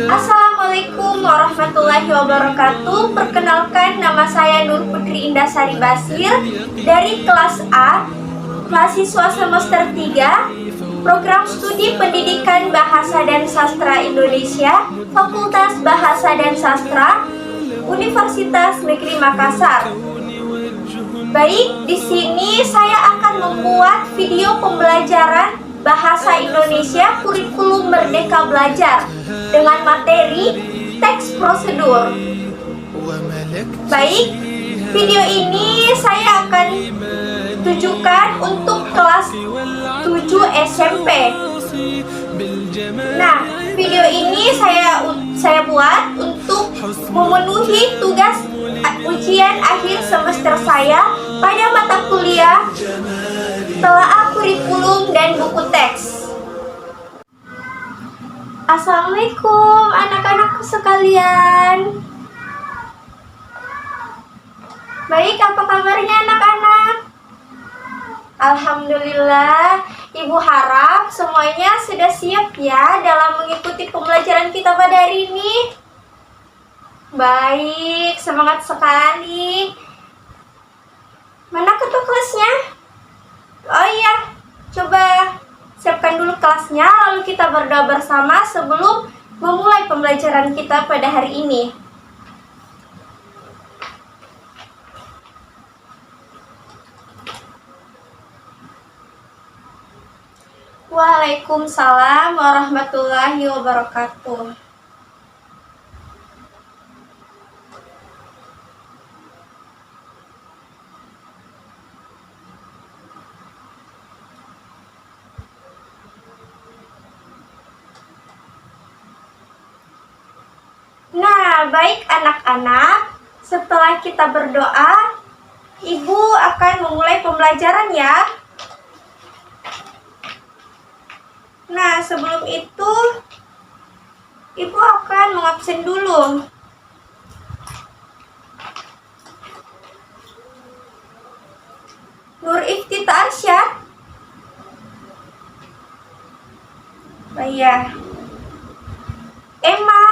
Assalamualaikum warahmatullahi wabarakatuh. Perkenalkan, nama saya Nur Putri Indasari Basir dari kelas A, mahasiswa semester 3, program studi pendidikan Bahasa dan Sastra Indonesia, Fakultas Bahasa dan Sastra, Universitas Negeri Makassar. Baik, di sini saya akan membuat video pembelajaran Bahasa Indonesia Kurikulum Merdeka Belajar dengan materi teks prosedur. Baik, video ini saya akan tujukan untuk kelas 7 SMP. Nah, video ini saya buat untuk memenuhi tugas ujian akhir semester saya pada mata kuliah Telaah Kurikulum dan Buku Teks. Assalamualaikum anak-anakku sekalian. Baik, apa kabarnya anak-anak? Alhamdulillah, Ibu harap semuanya sudah siap ya dalam mengikuti pembelajaran kita pada hari ini. Baik, semangat sekali. Mana ketua kelasnya? Oh iya, coba siapkan dulu kelasnya, lalu kita berdoa bersama sebelum memulai pembelajaran kita pada hari ini. Waalaikumsalam warahmatullahi wabarakatuh. Nah, baik anak-anak, setelah kita berdoa, Ibu akan memulai pembelajaran ya. Nah, sebelum itu, Ibu akan mengabsen dulu. Nur Iftita Arsyad. Baik. Emma.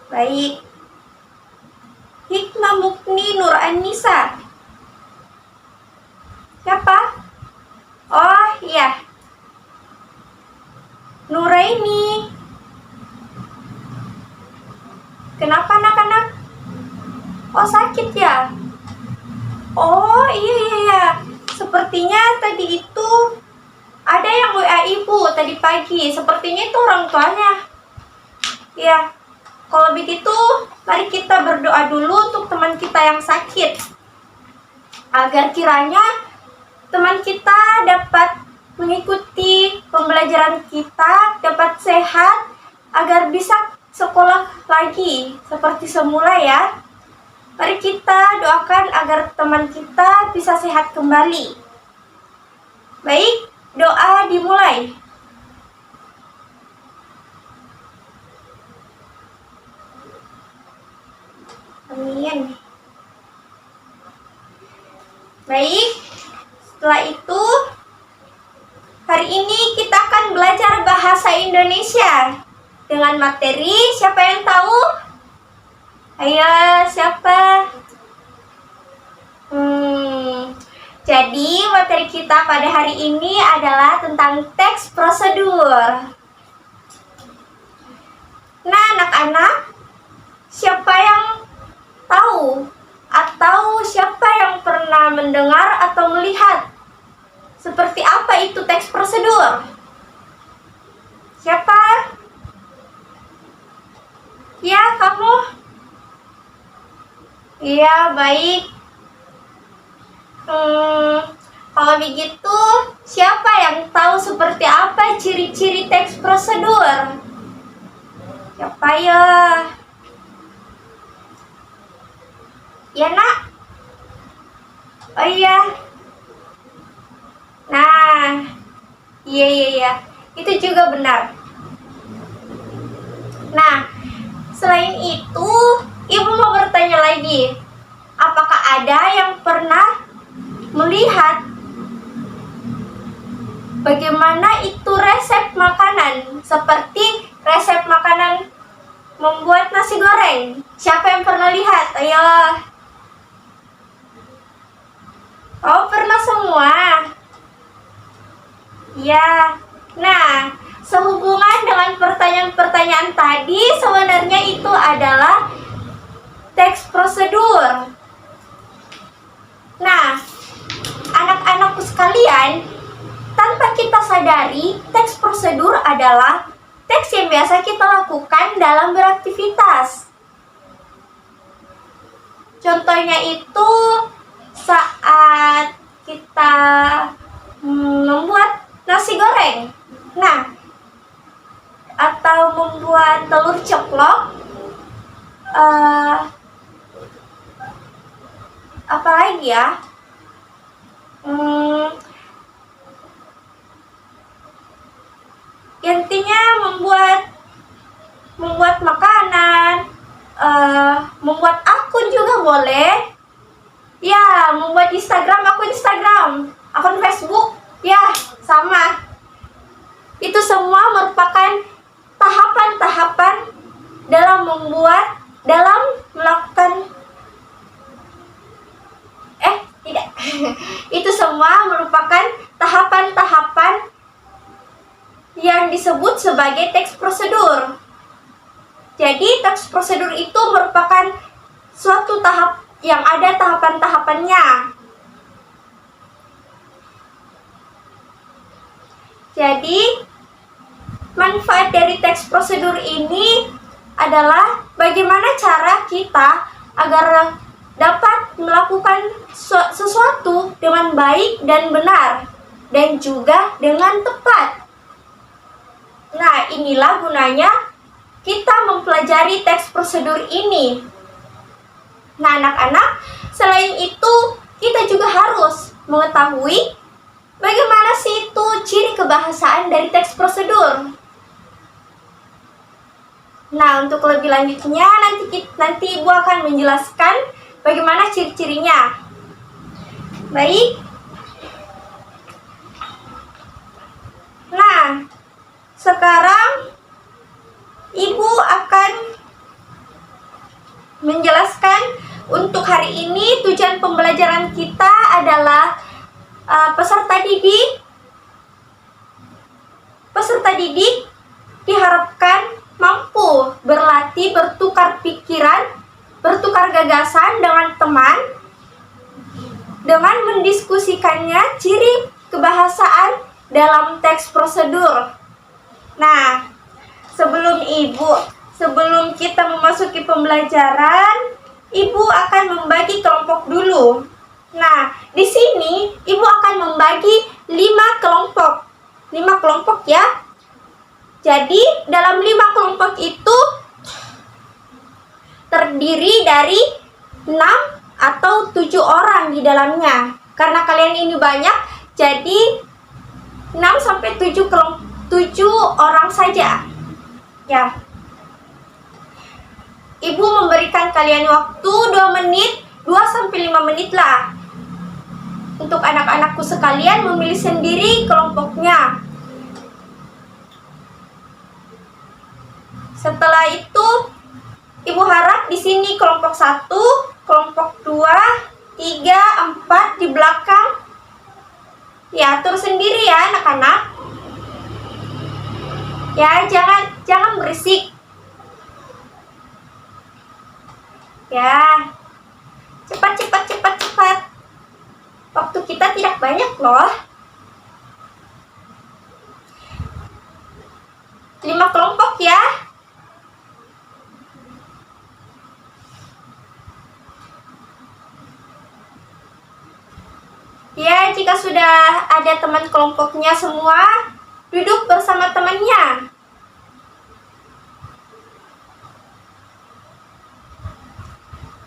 Baik. Hikmah Mukni Nur Anissa. Siapa? Oh iya, Nuraini. Kenapa anak-anak? Oh, sakit ya? Oh iya. Sepertinya tadi itu ada yang WA Ibu tadi pagi. Sepertinya itu orang tuanya. Ya, kalau begitu mari kita berdoa dulu untuk teman kita yang sakit, agar kiranya teman kita dapat mengikuti pembelajaran kita, dapat sehat, agar bisa sekolah lagi seperti semula ya. Mari kita doakan agar teman kita bisa sehat kembali. Baik, doa dimulai. Amin. Baik, setelah itu hari ini kita akan belajar bahasa Indonesia dengan materi siapa yang tahu? Ayo, siapa? Jadi materi kita pada hari ini adalah tentang teks prosedur. Nah, anak-anak, siapa yang tahu atau siapa yang pernah mendengar atau melihat seperti apa itu teks prosedur? Siapa? Ya, kamu? Iya, baik. Kalau begitu, siapa yang tahu seperti apa ciri-ciri teks prosedur? Siapa ya? Ya, nak? Oh iya. Nah, iya. Itu juga benar. Nah, selain itu, Ibu mau bertanya lagi. Apakah ada yang pernah melihat bagaimana itu resep makanan Seperti resep makanan membuat nasi goreng. Siapa yang pernah lihat? Ayo. Oh, pernah semua? Ya. Nah, sehubungan dengan pertanyaan-pertanyaan tadi, sebenarnya itu adalah teks prosedur. Nah, anak-anakku sekalian, tanpa kita sadari, teks prosedur adalah teks yang biasa kita lakukan dalam beraktivitas. Contohnya itu saat kita membuat nasi goreng. Nah, atau membuat telur ceplok. Apa lagi ya? Intinya membuat makanan, membuat akun juga boleh. Ya, membuat akun Instagram, akun Facebook, ya sama. Itu semua merupakan tahapan-tahapan dalam melakukan tidak. Itu semua merupakan tahapan-tahapan yang disebut sebagai teks prosedur. Jadi teks prosedur itu merupakan suatu tahap yang ada tahapan-tahapannya. Jadi manfaat dari teks prosedur ini adalah bagaimana cara kita agar dapat melakukan sesuatu dengan baik dan benar, dan juga dengan tepat. Nah, inilah gunanya kita mempelajari teks prosedur ini. Nah, anak-anak, selain itu kita juga harus mengetahui bagaimana sih itu ciri kebahasaan dari teks prosedur. Nah, untuk lebih lanjutnya nanti Ibu akan menjelaskan bagaimana ciri-cirinya. Baik. Nah, sekarang Ibu akan menjelaskan untuk hari ini tujuan pembelajaran kita adalah peserta didik diharapkan mampu berlatih bertukar pikiran, bertukar gagasan dengan teman dengan mendiskusikannya ciri kebahasaan dalam teks prosedur. Nah, sebelum kita memasuki pembelajaran, Ibu akan membagi kelompok dulu. Nah, di sini Ibu akan membagi 5 kelompok. 5 kelompok ya. Jadi, dalam 5 kelompok itu terdiri dari 6 atau 7 orang di dalamnya. Karena kalian ini banyak, jadi 6 sampai 7 orang saja. Ya. Ibu memberikan kalian waktu 2 menit, 2 sampai 5 menit lah. Untuk anak-anakku sekalian memilih sendiri kelompoknya. Setelah itu, Ibu harap di sini kelompok 1, kelompok 2, 3, 4 di belakang. Ya, atur sendiri ya anak-anak. Ya, jangan berisik. Ya. Cepat. Waktu kita tidak banyak loh. 5 kelompok ya. Ya, jika sudah ada teman kelompoknya semua, duduk bersama temannya.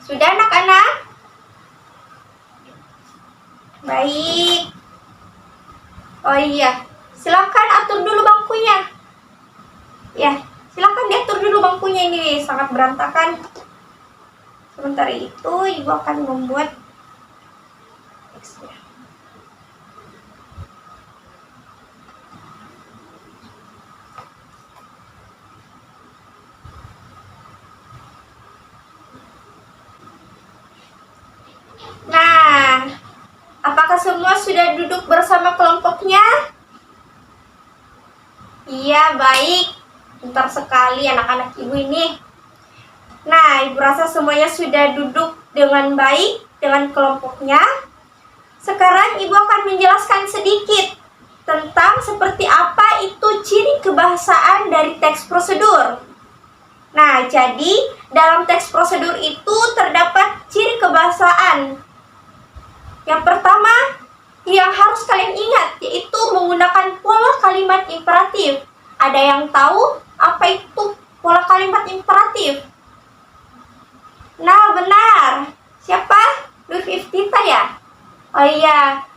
Sudah anak-anak? Baik. Oh iya, silakan atur dulu bangkunya. Ya, silakan diatur dulu bangkunya, ini sangat berantakan. Sementara itu, Ibu akan membuat teksnya. semua sudah duduk bersama kelompoknya? Iya, baik. Pintar sekali anak-anak ibu ini. Nah, ibu rasa semuanya sudah duduk dengan baik dengan kelompoknya. Sekarang ibu akan menjelaskan sedikit tentang seperti apa itu ciri kebahasaan dari teks prosedur. Nah, jadi dalam teks prosedur itu terdapat ciri kebahasaan. Yang pertama yang harus kalian ingat yaitu menggunakan pola kalimat imperatif. Ada yang tahu apa itu pola kalimat imperatif? Nah, benar. Siapa? Nur Iftita ya? Oh iya.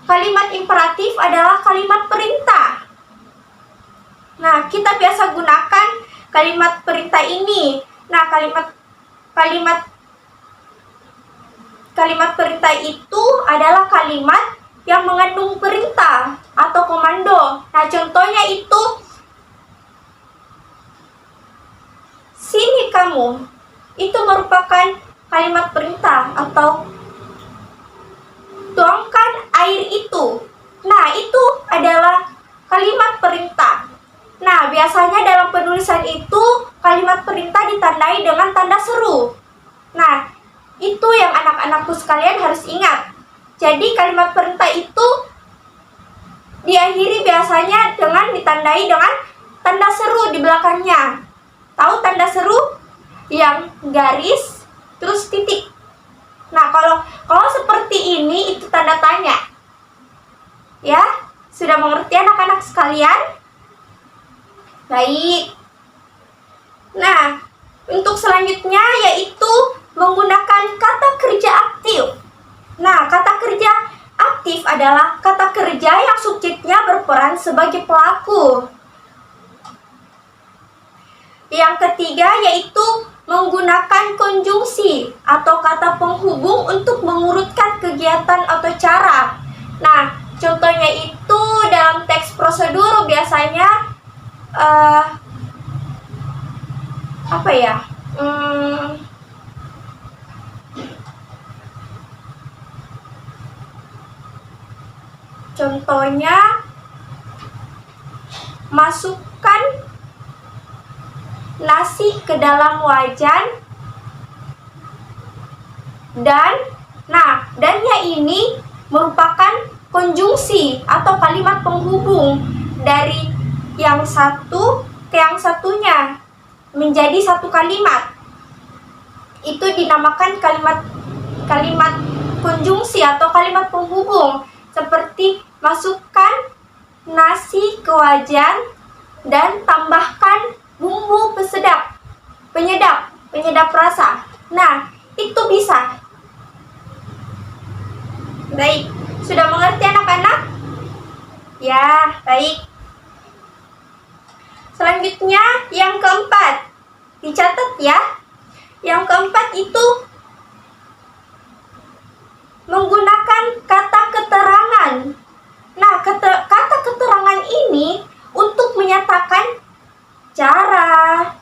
Kalimat imperatif adalah kalimat perintah. Nah, kita biasa gunakan kalimat perintah ini. Nah, kalimat perintah itu adalah kalimat yang mengandung perintah atau komando. Nah, contohnya itu, sini kamu. Itu merupakan kalimat perintah atau tuangkan air itu. Nah, itu adalah kalimat perintah. Nah, biasanya dalam penulisan itu kalimat perintah ditandai dengan tanda seru. Nah, itu yang anak-anakku sekalian harus ingat. Jadi kalimat perintah itu diakhiri biasanya dengan ditandai dengan tanda seru di belakangnya. Tahu tanda seru? Yang garis terus titik. Nah, kalau seperti ini itu tanda tanya. Ya, sudah mengerti anak-anak sekalian? Baik. Nah, untuk selanjutnya yaitu menggunakan kata kerja aktif. Nah, kata kerja aktif adalah kata kerja yang subjeknya berperan sebagai pelaku. Yang ketiga yaitu menggunakan konjungsi atau kata penghubung untuk mengurutkan kegiatan atau cara. Nah, contohnya itu dalam teks prosedur biasanya apa ya? Contohnya, masukkan nasi ke dalam wajan dannya ini merupakan konjungsi atau kalimat penghubung dari yang satu ke yang satunya menjadi satu kalimat. Itu dinamakan kalimat konjungsi atau kalimat penghubung, seperti masukkan nasi ke wajan dan tambahkan bumbu penyedap rasa. Nah, itu bisa. Baik, sudah mengerti anak-anak? Ya, baik. Selanjutnya yang keempat, dicatat ya. Yang keempat itu menggunakan kata keterangan. Nah, kata keterangan ini untuk menyatakan cara,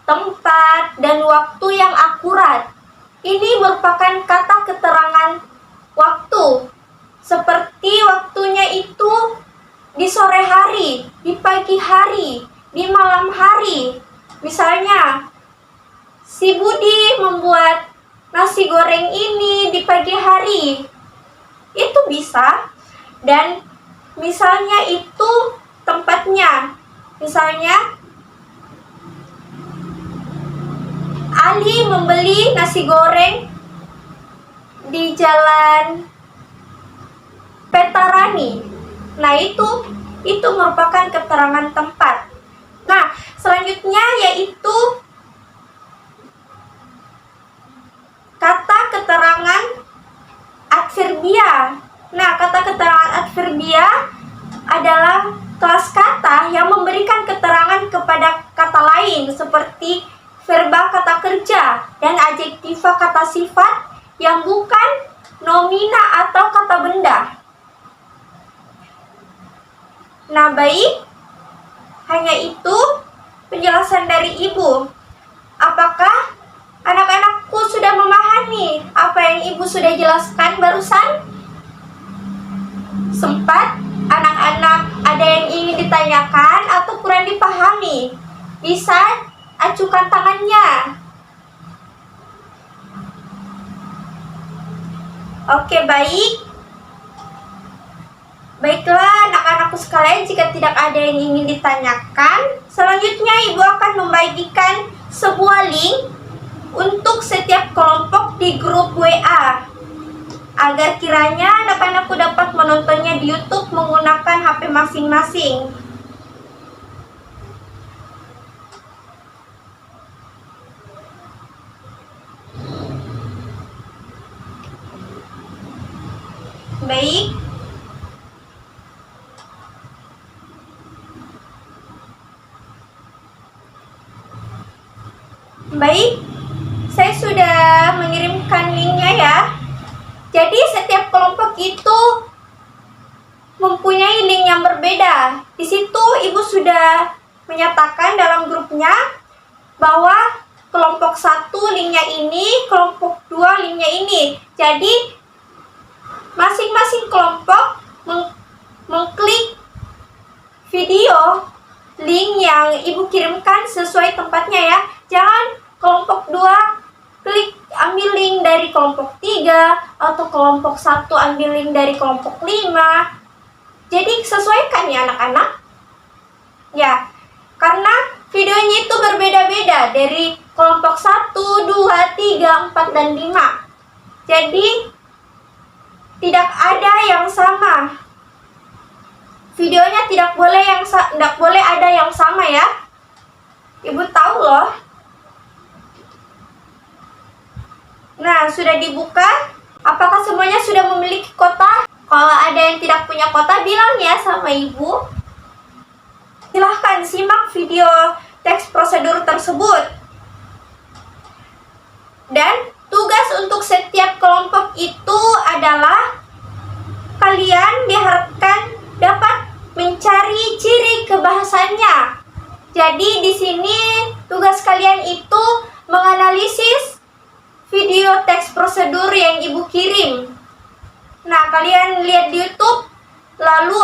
tempat, dan waktu yang akurat. Ini merupakan kata keterangan waktu. Seperti waktunya itu di sore hari, di pagi hari, di malam hari. Misalnya, si Budi membuat nasi goreng ini di pagi hari. Itu bisa. Dan misalnya itu tempatnya. Misalnya, Ali membeli nasi goreng di Jalan Petarani. Nah, itu merupakan keterangan tempat. Nah, selanjutnya yaitu kata keterangan adverbia. Nah, kata keterangan adverbia adalah kelas kata yang memberikan keterangan kepada kata lain seperti verba kata kerja dan adjektiva kata sifat yang bukan nomina atau kata benda. Nah, baik. Hanya itu penjelasan dari Ibu. Apakah anak-anakku sudah sudah memahami apa yang Ibu sudah jelaskan barusan? Sempat anak-anak ada yang ingin ditanyakan atau kurang dipahami? Bisa acukan tangannya. Oke, baik. Baiklah anak-anakku sekalian, jika tidak ada yang ingin ditanyakan, selanjutnya Ibu akan membagikan sebuah link untuk setiap kelompok di grup WA, agar kiranya anak-anakku dapat menontonnya di YouTube menggunakan HP masing-masing. Baik. Baik, saya sudah mengirimkan linknya ya. Jadi setiap kelompok itu mempunyai link yang berbeda. Di situ Ibu sudah menyatakan dalam grupnya bahwa kelompok 1 linknya ini, kelompok 2 linknya ini. Jadi masing-masing kelompok mengklik video link yang Ibu kirimkan sesuai tempatnya ya. Jangan kelompok 2 klik ambil link dari kelompok 3 atau kelompok 1 ambil link dari kelompok 5. Jadi sesuaikan ya anak-anak. Ya, karena videonya itu berbeda-beda dari kelompok 1, 2, 3, 4, dan 5. Jadi tidak ada yang sama. Videonya tidak boleh ada yang sama ya. Ibu tahu loh. Nah, sudah dibuka. Apakah semuanya sudah memiliki kota? Kalau ada yang tidak punya kota, bilang ya sama Ibu. Silahkan simak video teks prosedur tersebut. Dan tugas untuk setiap kelompok itu adalah kalian diharapkan dapat mencari ciri kebahasannya. Jadi di sini tugas kalian itu menganalisis video teks prosedur yang Ibu kirim. Nah, kalian lihat di YouTube, lalu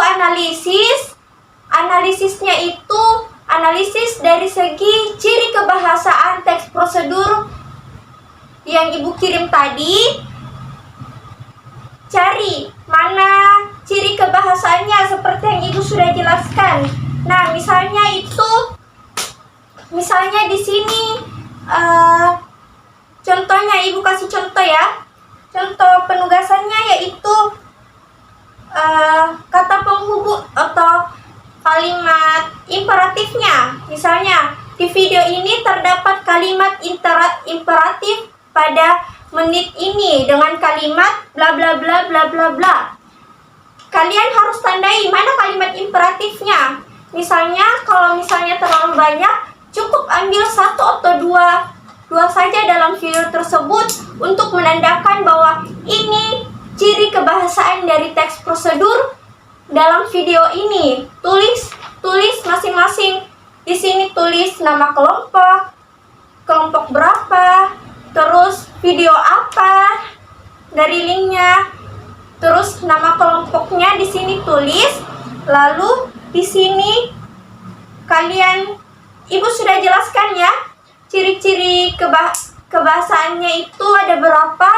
analisisnya itu analisis dari segi ciri kebahasaan teks prosedur yang Ibu kirim tadi. Cari mana ciri kebahasaannya seperti yang Ibu sudah jelaskan. Nah, misalnya di sini contohnya Ibu kasih contoh ya. Contoh penugasannya yaitu kata penghubung atau kalimat imperatifnya. Misalnya di video ini terdapat kalimat imperatif pada menit ini dengan kalimat bla bla bla bla bla bla. Kalian harus tandai mana kalimat imperatifnya. Kalau misalnya terlalu banyak, cukup ambil 1 atau 2 saja dalam video tersebut untuk menandakan bahwa ini ciri kebahasaan dari teks prosedur dalam video ini. Tulis masing-masing. Di sini tulis nama kelompok berapa, terus video apa dari linknya, terus nama kelompoknya di sini tulis. Lalu di sini Ibu sudah jelaskan ya, ciri-ciri kebahasaannya itu ada berapa.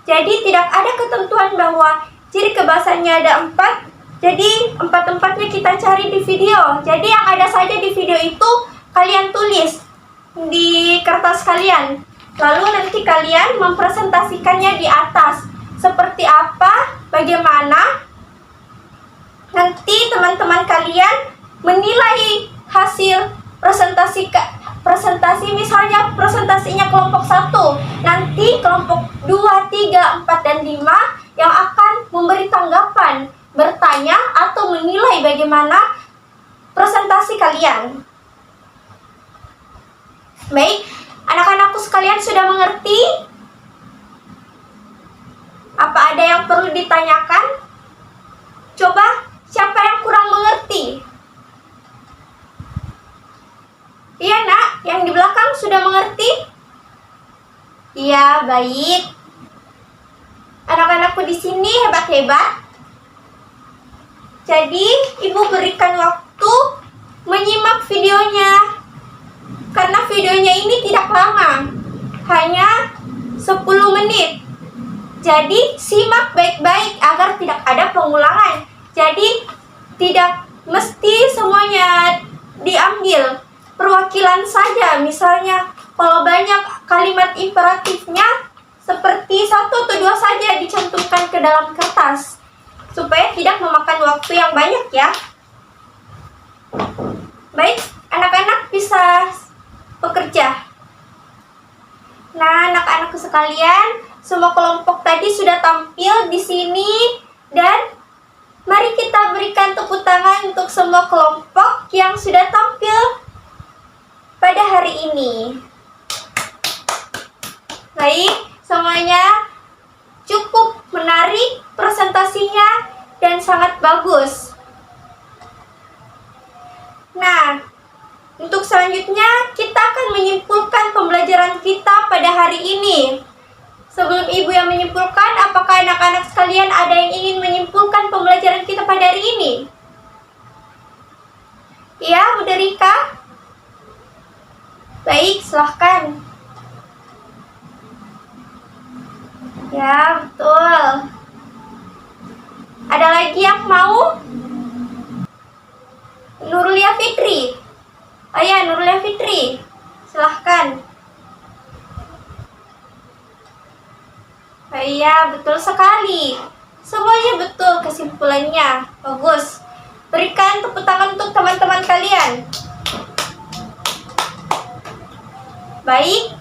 Jadi tidak ada ketentuan bahwa ciri kebahasaannya ada 4. Jadi 4-4-nya kita cari di video. Jadi yang ada saja di video itu kalian tulis di kertas kalian. Lalu nanti kalian mempresentasikannya di atas. Seperti apa, bagaimana. Nanti teman-teman kalian menilai hasil presentasi, misalnya presentasinya kelompok 1. Nanti kelompok 2, 3, 4, dan 5 yang akan memberi tanggapan, bertanya atau menilai bagaimana presentasi kalian. Baik, anak-anakku sekalian sudah mengerti? Apa ada yang perlu ditanyakan? Coba, siapa yang kurang mengerti? Iya nak, yang di belakang sudah mengerti? Iya, baik. Anak-anakku di sini hebat-hebat. Jadi, Ibu berikan waktu menyimak videonya. Karena videonya ini tidak lama, hanya 10 menit. Jadi, simak baik-baik agar tidak ada pengulangan. Jadi, tidak mesti semuanya diambil. Perwakilan saja, misalnya kalau banyak kalimat imperatifnya, seperti 1 atau 2 saja dicantumkan ke dalam kertas, supaya tidak memakan waktu yang banyak ya. Baik, anak-anak bisa bekerja. Nah, anak-anakku sekalian, semua kelompok tadi sudah tampil di sini, dan mari kita berikan tepuk tangan untuk semua kelompok yang sudah tampil pada hari ini. Baik, semuanya cukup menarik presentasinya dan sangat bagus. Nah, untuk selanjutnya kita akan menyimpulkan pembelajaran kita pada hari ini. Sebelum Ibu yang menyimpulkan, apakah anak-anak sekalian ada yang ingin menyimpulkan pembelajaran kita pada hari ini? Ya, Bu Rika? Baik, silahkan. Ya, betul. Ada lagi yang mau? Nurulia Fitri. Oh ya, Nurulia Fitri. Silahkan. Oh iya, betul sekali. Semuanya betul kesimpulannya. Bagus. Berikan tepuk tangan untuk teman-teman kalian. Baik.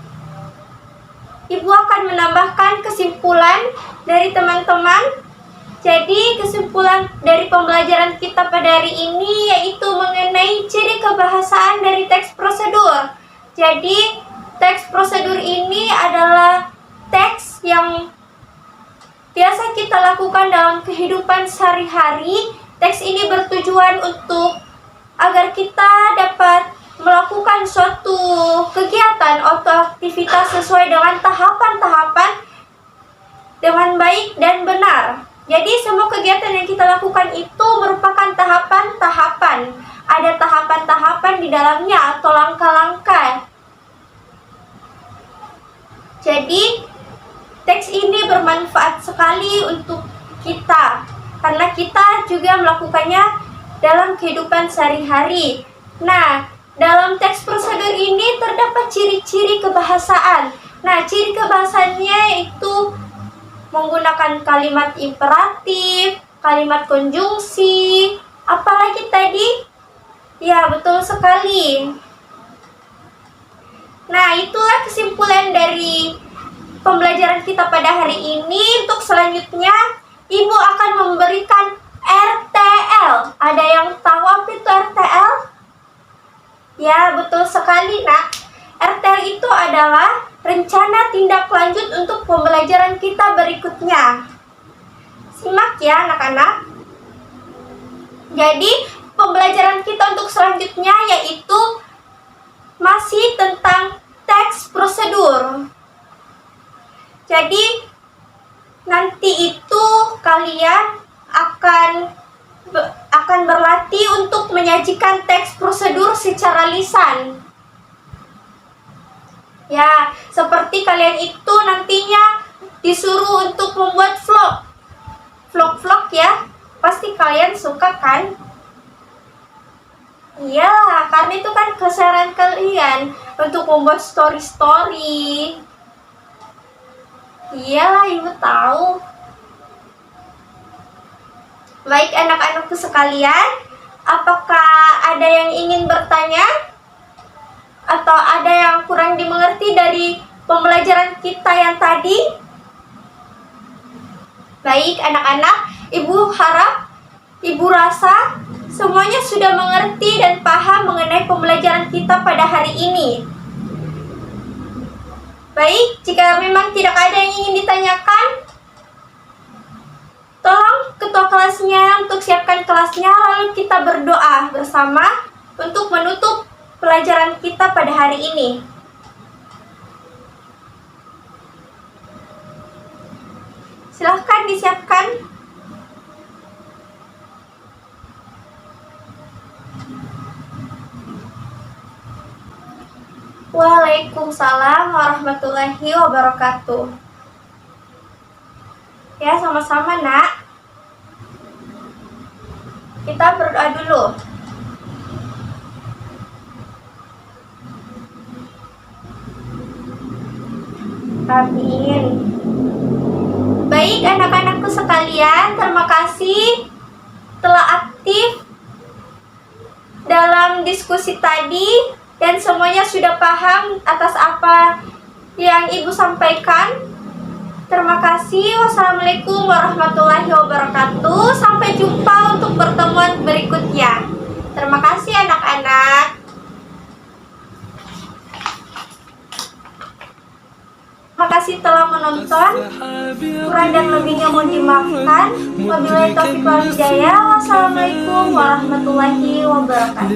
Ibu akan menambahkan kesimpulan dari teman-teman. Jadi, kesimpulan dari pembelajaran kita pada hari ini yaitu mengenai ciri kebahasaan dari teks prosedur. Jadi, teks prosedur ini adalah teks yang biasa kita lakukan dalam kehidupan sehari-hari. Teks ini bertujuan untuk agar kita dapat melakukan suatu kegiatan atau aktivitas sesuai dengan tahapan-tahapan dengan baik dan benar. Jadi semua kegiatan yang kita lakukan itu merupakan tahapan-tahapan. Ada tahapan-tahapan di dalamnya atau langkah-langkah. Jadi teks ini bermanfaat sekali untuk kita, karena kita juga melakukannya dalam kehidupan sehari-hari. Nah, dalam teks prosedur ini terdapat ciri-ciri kebahasaan. Nah, ciri kebahasaannya yaitu menggunakan kalimat imperatif, kalimat konjungsi, apalagi tadi? Ya, betul sekali. Nah, itulah kesimpulan dari pembelajaran kita pada hari ini. Untuk selanjutnya, Ibu akan memberikan RTL. Ada yang tahu apa itu RTL? Ya, betul sekali, Nak. RTL itu adalah rencana tindak lanjut untuk pembelajaran kita berikutnya. Simak ya, anak-anak. Jadi, pembelajaran kita untuk selanjutnya yaitu masih tentang teks prosedur. Jadi, nanti itu kalian akan berlatih untuk menyajikan teks prosedur secara lisan. Ya, seperti kalian itu nantinya disuruh untuk membuat vlog ya. Pasti kalian suka kan? Iya, karena itu kan keseharian kalian untuk membuat story. Iyalah, Ibu tahu. Baik anak-anakku sekalian, apakah ada yang ingin bertanya? Atau ada yang kurang dimengerti dari pembelajaran kita yang tadi? Baik anak-anak, Ibu harap, Ibu rasa semuanya sudah mengerti dan paham mengenai pembelajaran kita pada hari ini. Baik, jika memang tidak ada yang ingin ditanyakan, tolong ketua kelasnya untuk siapkan kelasnya, lalu kita berdoa bersama untuk menutup pelajaran kita pada hari ini. disiapkan. Waalaikumsalam warahmatullahi wabarakatuh. Ya, sama-sama, Nak. Kita berdoa dulu. Amin. Baik, anak-anakku sekalian, terima kasih telah aktif dalam diskusi tadi dan semuanya sudah paham atas apa yang Ibu sampaikan. Terima kasih. Wassalamualaikum warahmatullahi wabarakatuh. Sampai jumpa untuk pertemuan berikutnya. Terima kasih anak-anak. Terima kasih telah menonton. Kurang dan lebihnya mohon dimaafkan. Wabillahi taufiq wal hidayah. Wassalamualaikum warahmatullahi wabarakatuh.